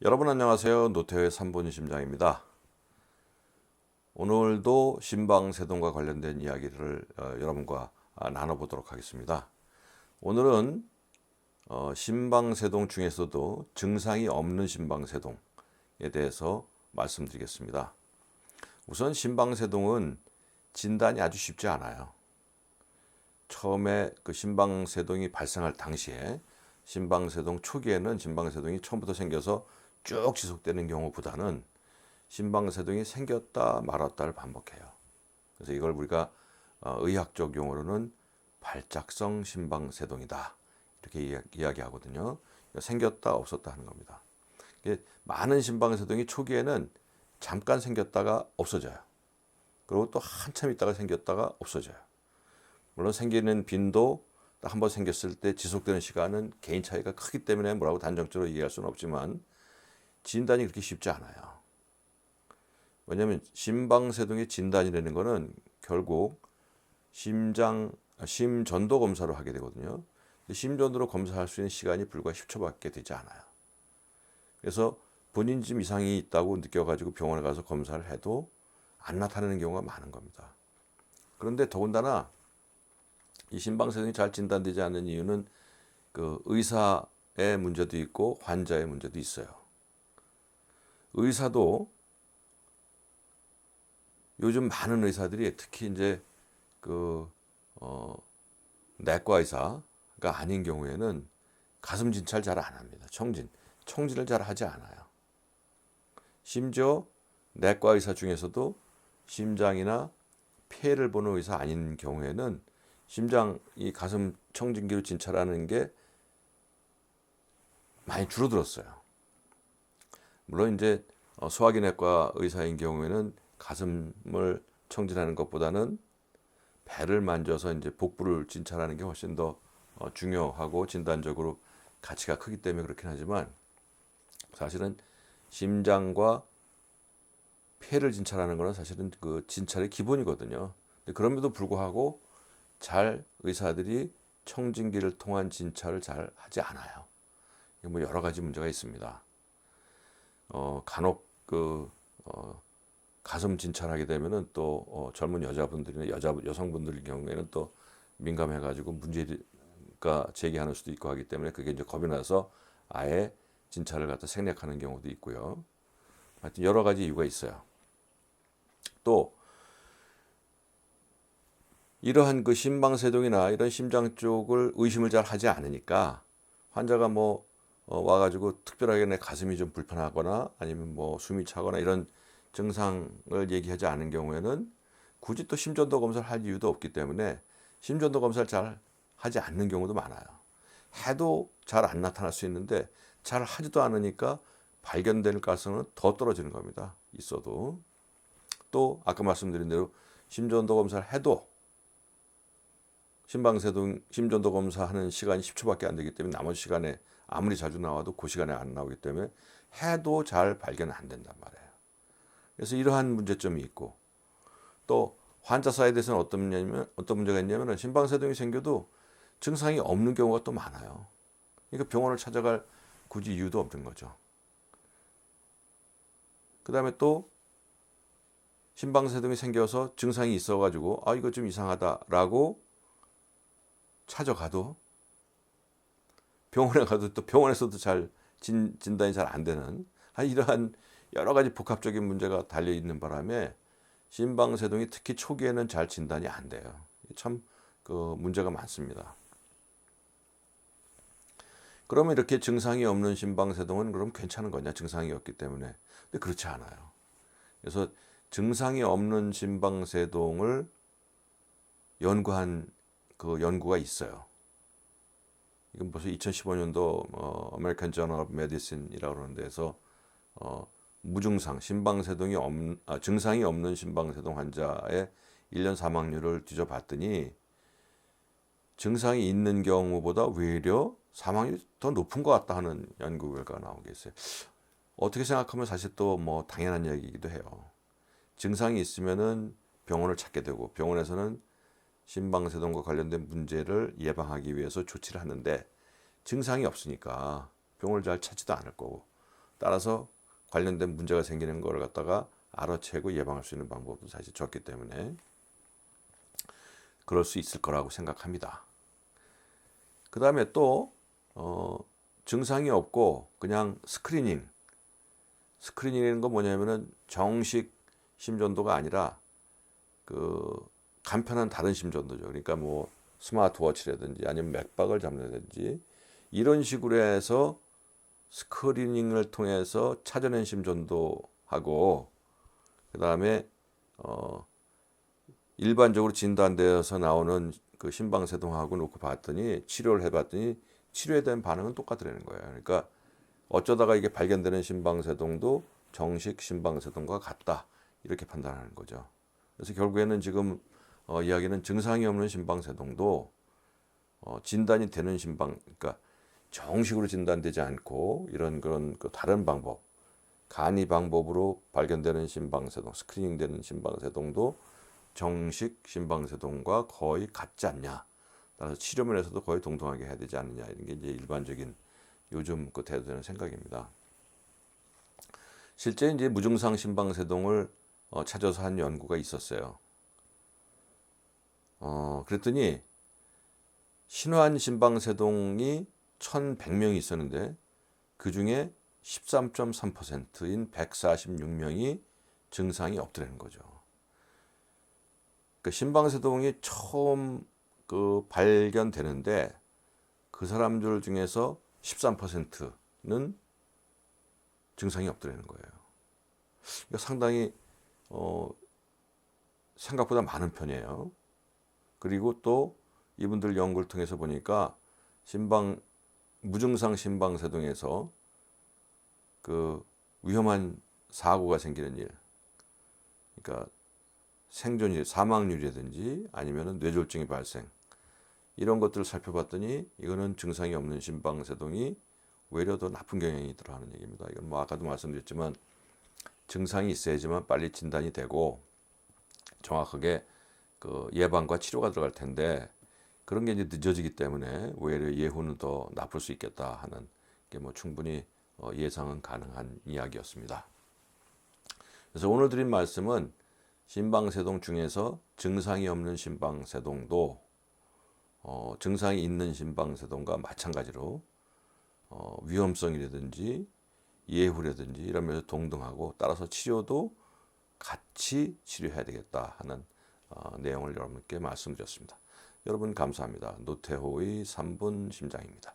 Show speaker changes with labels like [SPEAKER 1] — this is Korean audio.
[SPEAKER 1] 여러분 안녕하세요. 노태우의 3분 심장입니다. 오늘도 심방세동과 관련된 이야기를 여러분과 나눠보도록 하겠습니다. 오늘은 심방세동 중에서도 증상이 없는 심방세동에 대해서 말씀드리겠습니다. 우선 심방세동은 진단이 아주 쉽지 않아요. 처음에 그 심방세동이 발생할 당시에 심방세동 초기에는 심방세동이 처음부터 생겨서 쭉 지속되는 경우보다는 심방세동이 생겼다 말았다를 반복해요. 그래서 이걸 우리가 의학적 용어로는 발작성 심방세동이다 이렇게 이야기하거든요. 생겼다 없었다 하는 겁니다. 많은 심방세동이 초기에는 잠깐 생겼다가 없어져요. 그리고 또 한참 있다가 생겼다가 없어져요. 물론 생기는 빈도 한 번 생겼을 때 지속되는 시간은 개인 차이가 크기 때문에 뭐라고 단정적으로 얘기할 수는 없지만 진단이 그렇게 쉽지 않아요. 왜냐하면 심방세동의 진단이라는 거는 결국 심전도 검사로 하게 되거든요. 심전도로 검사할 수 있는 시간이 불과 10초밖에 되지 않아요. 그래서 본인 좀 이상이 있다고 느껴가지고 병원에 가서 검사를 해도 안 나타나는 경우가 많은 겁니다. 그런데 더군다나 이 심방세동이 잘 진단되지 않는 이유는 그 의사의 문제도 있고 환자의 문제도 있어요. 의사도 요즘 많은 의사들이 특히 이제 내과 의사가 아닌 경우에는 가슴 진찰 잘 안 합니다. 청진을 잘 하지 않아요. 심지어 내과 의사 중에서도 심장이나 폐를 보는 의사 아닌 경우에는 이 가슴 청진기로 진찰하는 게 많이 줄어들었어요. 물론 이제 소화기내과 의사인 경우에는 가슴을 청진하는 것보다는 배를 만져서 이제 복부를 진찰하는 게 훨씬 더 중요하고 진단적으로 가치가 크기 때문에 그렇긴 하지만 사실은 심장과 폐를 진찰하는 거는 사실은 그 진찰의 기본이거든요. 그럼에도 불구하고 의사들이 청진기를 통한 진찰을 잘 하지 않아요. 뭐 여러 가지 문제가 있습니다. 간혹 가슴 진찰하게 되면은 또 젊은 여자분들이나 여성분들 경우에는 또 민감해가지고 문제가 제기하는 수도 있고 하기 때문에 그게 이제 겁이 나서 아예 진찰을 갖다 생략하는 경우도 있고요. 하여튼 여러 가지 이유가 있어요. 또 이러한 그 심방세동이나 이런 심장 쪽을 의심을 잘 하지 않으니까 환자가 와가지고 특별하게 내 가슴이 좀 불편하거나 아니면 숨이 차거나 이런 증상을 얘기하지 않은 경우에는 굳이 또 심전도 검사를 할 이유도 없기 때문에 심전도 검사를 잘 하지 않는 경우도 많아요. 해도 잘 안 나타날 수 있는데 잘 하지도 않으니까 발견될 가능성은 더 떨어지는 겁니다. 있어도. 또 아까 말씀드린 대로 심전도 검사를 해도 심전도 검사하는 시간이 10초밖에 안 되기 때문에 나머지 시간에 아무리 자주 나와도 그 시간에 안 나오기 때문에 해도 잘 발견 안 된단 말이에요. 그래서 이러한 문제점이 있고 또 환자 사이드에서는 어떤 문제가 있냐면 심방세동이 생겨도 증상이 없는 경우가 또 많아요. 그러니까 병원을 찾아갈 굳이 이유도 없는 거죠. 그 다음에 또 심방세동이 생겨서 증상이 있어가지고 이거 좀 이상하다라고 찾아가도 병원에 가도 또 병원에서도 잘 진단이 잘 안 되는 이러한 여러 가지 복합적인 문제가 달려 있는 바람에 심방세동이 특히 초기에는 잘 진단이 안 돼요. 참 문제가 많습니다. 그러면 이렇게 증상이 없는 심방세동은 그럼 괜찮은 거냐? 증상이 없기 때문에. 근데 그렇지 않아요. 그래서 증상이 없는 심방세동을 연구한 연구가 있어요. 이건 벌써 2015년도 American Journal of Medicine이라고 그러는 데서 무증상 증상이 없는 심방세동 환자의 1년 사망률을 뒤져봤더니 증상이 있는 경우보다 오히려 사망률이 더 높은 것 같다 하는 연구 결과가 나온 게 있어요. 어떻게 생각하면 사실 또 당연한 이야기이기도 해요. 증상이 있으면은 병원을 찾게 되고 병원에서는 심방세동과 관련된 문제를 예방하기 위해서 조치를 하는데 증상이 없으니까 병원을 잘 찾지도 않을 거고 따라서 관련된 문제가 생기는 걸 갖다가 알아채고 예방할 수 있는 방법도 사실 좋기 때문에 그럴 수 있을 거라고 생각합니다. 그 다음에 또 증상이 없고 그냥 스크리닝이라는 건 뭐냐면은 정식 심전도가 아니라 그 간편한 다른 심전도죠. 그러니까 뭐 스마트워치라든지 아니면 맥박을 잡는다든지 이런 식으로 해서 스크리닝을 통해서 찾아낸 심전도하고 그 다음에 일반적으로 진단되어서 나오는 그 심방세동하고 놓고 봤더니 치료를 해봤더니 치료에 대한 반응은 똑같더라는 거예요. 그러니까 어쩌다가 이게 발견되는 심방세동도 정식 심방세동과 같다 이렇게 판단하는 거죠. 그래서 결국에는 지금 이야기는 증상이 없는 심방세동도 진단이 되는 그러니까 정식으로 진단되지 않고 그런 그 다른 방법, 간이 방법으로 발견되는 심방세동, 스크리닝되는 심방세동도 정식 심방세동과 거의 같지 않냐. 따라서 치료면에서도 거의 동등하게 해야 되지 않느냐. 이런 게 이제 일반적인 요즘 그 대두되는 생각입니다. 실제 이제 무증상 심방세동을 찾아서 한 연구가 있었어요. 그랬더니 신환 심방세동이 1,100명이 있었는데 그 중에 13.3%인 146명이 증상이 없더라는 거죠. 그 심방세동이 처음 그 발견되는데 그 사람들 중에서 13%는 증상이 없더라는 거예요. 그러니까 상당히 생각보다 많은 편이에요. 그리고 또 이분들 연구를 통해서 보니까 무증상 심방세동에서 그 위험한 사고가 생기는 일, 그러니까 생존율, 사망률이라든지 아니면은 뇌졸중의 발생 이런 것들을 살펴봤더니 이거는 증상이 없는 심방세동이 오히려 더 나쁜 경향이 있더라 하는 얘기입니다. 이건 뭐 아까도 말씀드렸지만 증상이 있어야지만 빨리 진단이 되고 정확하게 그 예방과 치료가 들어갈 텐데 그런 게 이제 늦어지기 때문에 오히려 예후는 더 나쁠 수 있겠다 하는 게 뭐 충분히 예상은 가능한 이야기였습니다. 그래서 오늘 드린 말씀은 심방세동 중에서 증상이 없는 심방세동도 증상이 있는 심방세동과 마찬가지로 위험성이라든지 예후라든지 이러면서 동등하고 따라서 치료도 같이 치료해야 되겠다 하는 내용을 여러분께 말씀드렸습니다. 여러분 감사합니다. 노태호의 3분 심장입니다.